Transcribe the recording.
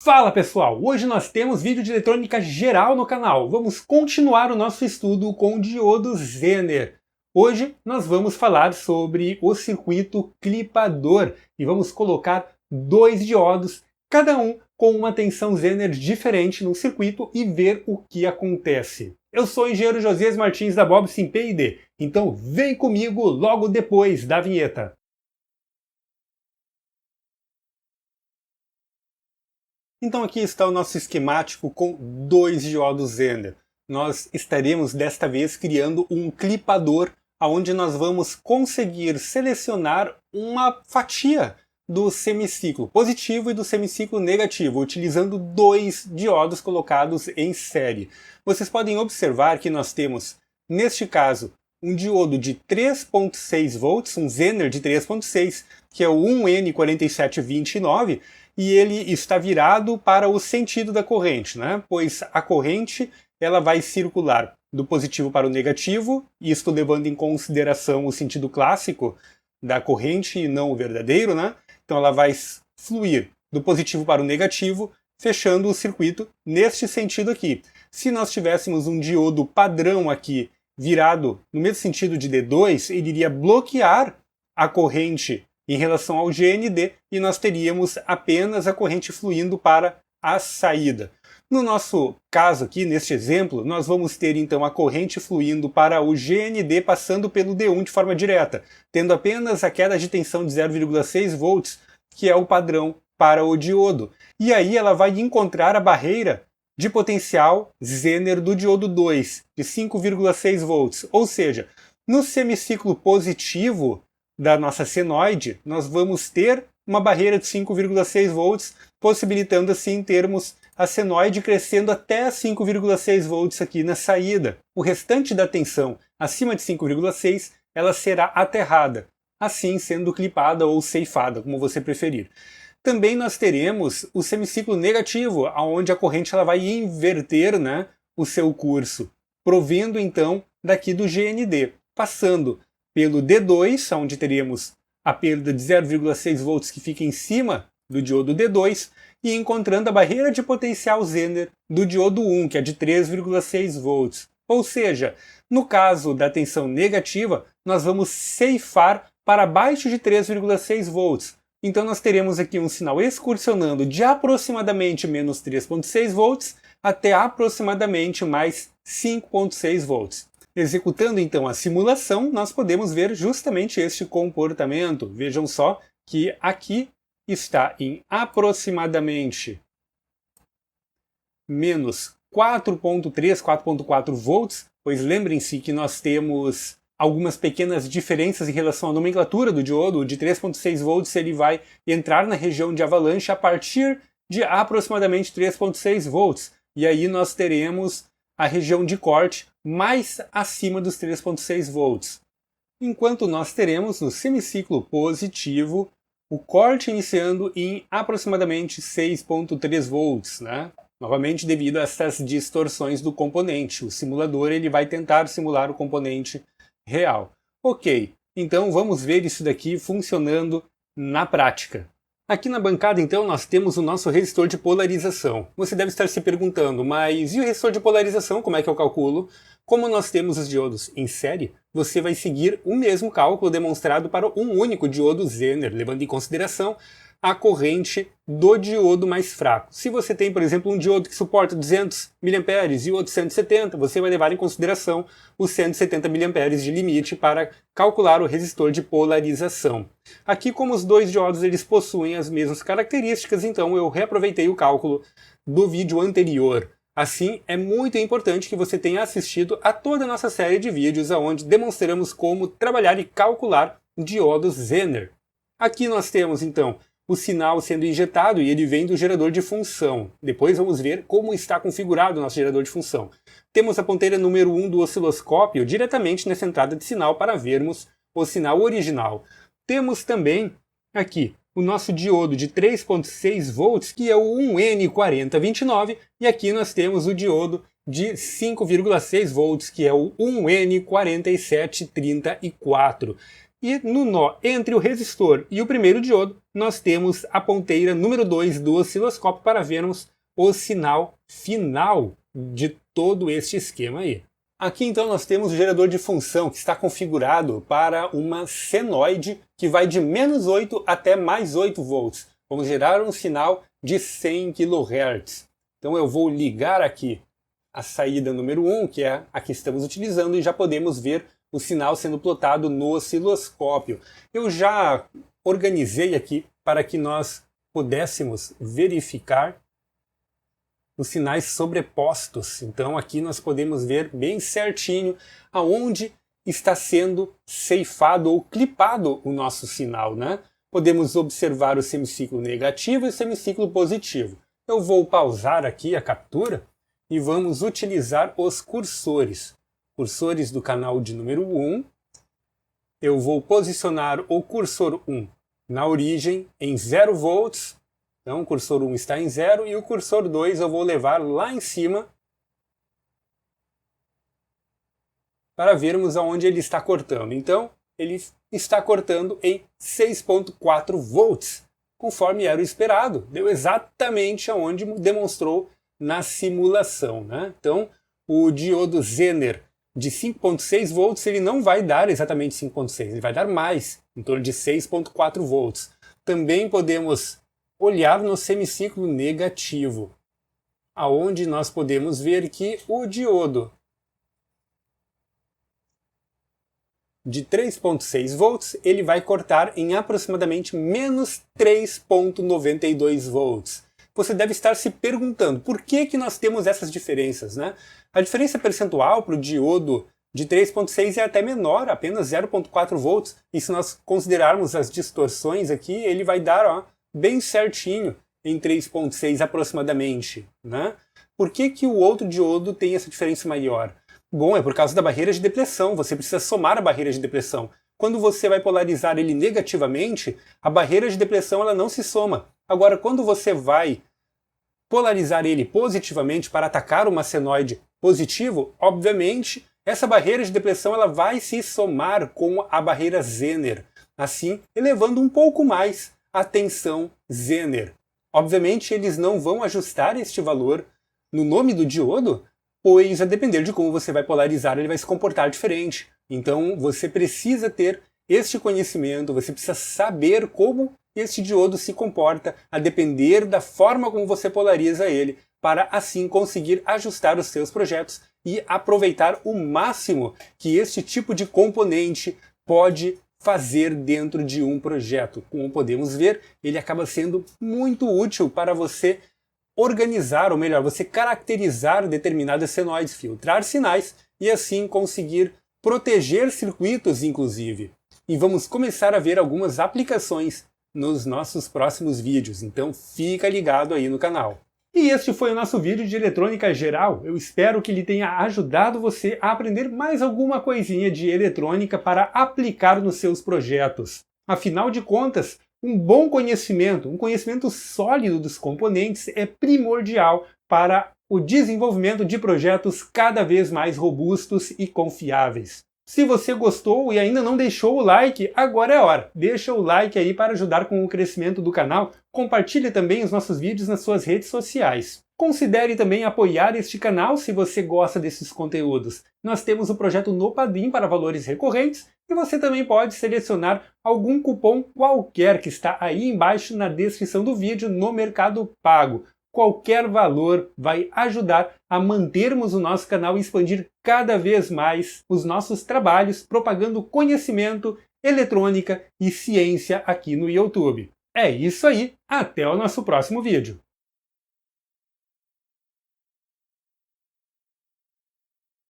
Fala pessoal, hoje nós temos vídeo de eletrônica geral no canal. Vamos continuar o nosso estudo com o diodo Zener. Hoje nós vamos falar sobre o circuito clipador e vamos colocar dois diodos, cada um com uma tensão Zener diferente no circuito e ver o que acontece. Eu sou o engenheiro Josias Martins da Bob Sim P&D, então vem comigo logo depois da vinheta. Então aqui está o nosso esquemático com dois diodos Zener. Nós estaremos desta vez criando um clipador, onde nós vamos conseguir selecionar uma fatia do semiciclo positivo e do semiciclo negativo, utilizando dois diodos colocados em série. Vocês podem observar que nós temos, neste caso, um diodo de 3.6 volts, um Zener de 3.6, que é o 1N4729, e ele está virado para o sentido da corrente, né? Pois a corrente ela vai circular do positivo para o negativo, isto levando em consideração o sentido clássico da corrente e não o verdadeiro, né? Então ela vai fluir do positivo para o negativo, fechando o circuito neste sentido aqui. Se nós tivéssemos um diodo padrão aqui virado no mesmo sentido de D2, ele iria bloquear a corrente em relação ao GND e nós teríamos apenas a corrente fluindo para a saída. No nosso caso aqui, neste exemplo, nós vamos ter então a corrente fluindo para o GND passando pelo D1 de forma direta, tendo apenas a queda de tensão de 0,6 volts, que é o padrão para o diodo. E aí ela vai encontrar a barreira de potencial Zener do diodo 2, de 5,6 volts. Ou seja, no semiciclo positivo da nossa senoide, nós vamos ter uma barreira de 5,6 volts, possibilitando assim termos a senoide crescendo até 5,6 volts aqui na saída. O restante da tensão acima de 5,6 ela será aterrada, assim sendo clipada ou ceifada, como você preferir. Também nós teremos o semiciclo negativo, onde a corrente ela vai inverter, né, o seu curso, provendo então daqui do GND, passando pelo D2, onde teríamos a perda de 0,6 volts que fica em cima do diodo D2, e encontrando a barreira de potencial Zener do diodo 1, que é de 3,6 volts. Ou seja, no caso da tensão negativa, nós vamos ceifar para abaixo de 3,6 volts. Então nós teremos aqui um sinal excursionando de aproximadamente menos 3,6 volts até aproximadamente mais 5,6 volts. Executando então a simulação, nós podemos ver justamente este comportamento. Vejam só que aqui está em aproximadamente menos 4,3, 4,4 volts, pois lembrem-se que nós temos algumas pequenas diferenças em relação à nomenclatura do diodo. O de 3,6 volts ele vai entrar na região de avalanche a partir de aproximadamente 3,6 volts. E aí nós teremos a região de corte mais acima dos 3,6 volts. Enquanto nós teremos no semiciclo positivo o corte iniciando em aproximadamente 6,3 volts, né? Novamente devido a essas distorções do componente. O simulador ele vai tentar simular o componente real. Ok, então vamos ver isso daqui funcionando na prática. Aqui na bancada, então, nós temos o nosso resistor de polarização. Você deve estar se perguntando, mas e o resistor de polarização, como é que eu calculo? Como nós temos os diodos em série, você vai seguir o mesmo cálculo demonstrado para um único diodo Zener, levando em consideração a corrente do diodo mais fraco. Se você tem, por exemplo, um diodo que suporta 200 mA e outro 170, você vai levar em consideração os 170 mA de limite para calcular o resistor de polarização. Aqui, como os dois diodos eles possuem as mesmas características, então eu reaproveitei o cálculo do vídeo anterior. Assim, é muito importante que você tenha assistido a toda a nossa série de vídeos onde demonstramos como trabalhar e calcular diodos Zener. Aqui nós temos, então, o sinal sendo injetado e ele vem do gerador de função. Depois vamos ver como está configurado o nosso gerador de função. Temos a ponteira número 1 do osciloscópio diretamente nessa entrada de sinal para vermos o sinal original. Temos também aqui o nosso diodo de 3,6 volts, que é o 1N4029, e aqui nós temos o diodo de 5,6 volts, que é o 1N4734. E no nó entre o resistor e o primeiro diodo, nós temos a ponteira número 2 do osciloscópio para vermos o sinal final de todo este esquema aí. Aqui então nós temos o gerador de função que está configurado para uma senoide que vai de -8 até mais 8 volts. Vamos gerar um sinal de 100 kHz. Então eu vou ligar aqui a saída número 1, que é a que estamos utilizando, e já podemos ver o sinal sendo plotado no osciloscópio. Eu já organizei aqui para que nós pudéssemos verificar os sinais sobrepostos. Então aqui nós podemos ver bem certinho aonde está sendo ceifado ou clipado o nosso sinal, né? Podemos observar o semiciclo negativo e o semiciclo positivo. Eu vou pausar aqui a captura e vamos utilizar os cursores. Cursores do canal de número 1. Eu vou posicionar o cursor 1 na origem em 0 volts. Então o cursor 1 está em 0 e o cursor 2 eu vou levar lá em cima para vermos aonde ele está cortando. Então ele está cortando em 6.4 volts, conforme era o esperado. Deu exatamente aonde demonstrou na simulação, né? Então o diodo Zener de 5.6 volts ele não vai dar exatamente 5.6, ele vai dar mais, em torno de 6.4 volts. Também podemos olhar no semiciclo negativo, aonde nós podemos ver que o diodo de 3.6 volts ele vai cortar em aproximadamente menos 3.92 volts. Você deve estar se perguntando por que nós temos essas diferenças, né? A diferença percentual para o diodo de 3.6 é até menor, apenas 0.4 volts, e se nós considerarmos as distorções aqui, ele vai dar bem certinho em 3.6 aproximadamente, né? Por que o outro diodo tem essa diferença maior? Bom, é por causa da barreira de depressão, você precisa somar a barreira de depressão. Quando você vai polarizar ele negativamente, a barreira de depressão ela não se soma. Agora, quando você vai polarizar ele positivamente para atacar uma senoide positivo, obviamente, essa barreira de depressão ela vai se somar com a barreira Zener, assim elevando um pouco mais a tensão Zener. Obviamente, eles não vão ajustar este valor no nome do diodo, pois a depender de como você vai polarizar, ele vai se comportar diferente. Então, você precisa ter este conhecimento, você precisa saber como este diodo se comporta, a depender da forma como você polariza ele, para assim conseguir ajustar os seus projetos e aproveitar o máximo que este tipo de componente pode fazer dentro de um projeto. Como podemos ver, ele acaba sendo muito útil para você organizar, ou melhor, você caracterizar determinadas senoides, filtrar sinais e assim conseguir proteger circuitos, inclusive. E vamos começar a ver algumas aplicações nos nossos próximos vídeos, então fica ligado aí no canal. E este foi o nosso vídeo de eletrônica geral. Eu espero que ele tenha ajudado você a aprender mais alguma coisinha de eletrônica para aplicar nos seus projetos. Afinal de contas, um bom conhecimento, um conhecimento sólido dos componentes é primordial para o desenvolvimento de projetos cada vez mais robustos e confiáveis. Se você gostou e ainda não deixou o like, agora é a hora. Deixa o like aí para ajudar com o crescimento do canal. Compartilhe também os nossos vídeos nas suas redes sociais. Considere também apoiar este canal se você gosta desses conteúdos. Nós temos o projeto no Padrim para valores recorrentes e você também pode selecionar algum cupom qualquer que está aí embaixo na descrição do vídeo no Mercado Pago. Qualquer valor vai ajudar a mantermos o nosso canal e expandir cada vez mais os nossos trabalhos propagando conhecimento, eletrônica e ciência aqui no YouTube. É isso aí, até o nosso próximo vídeo.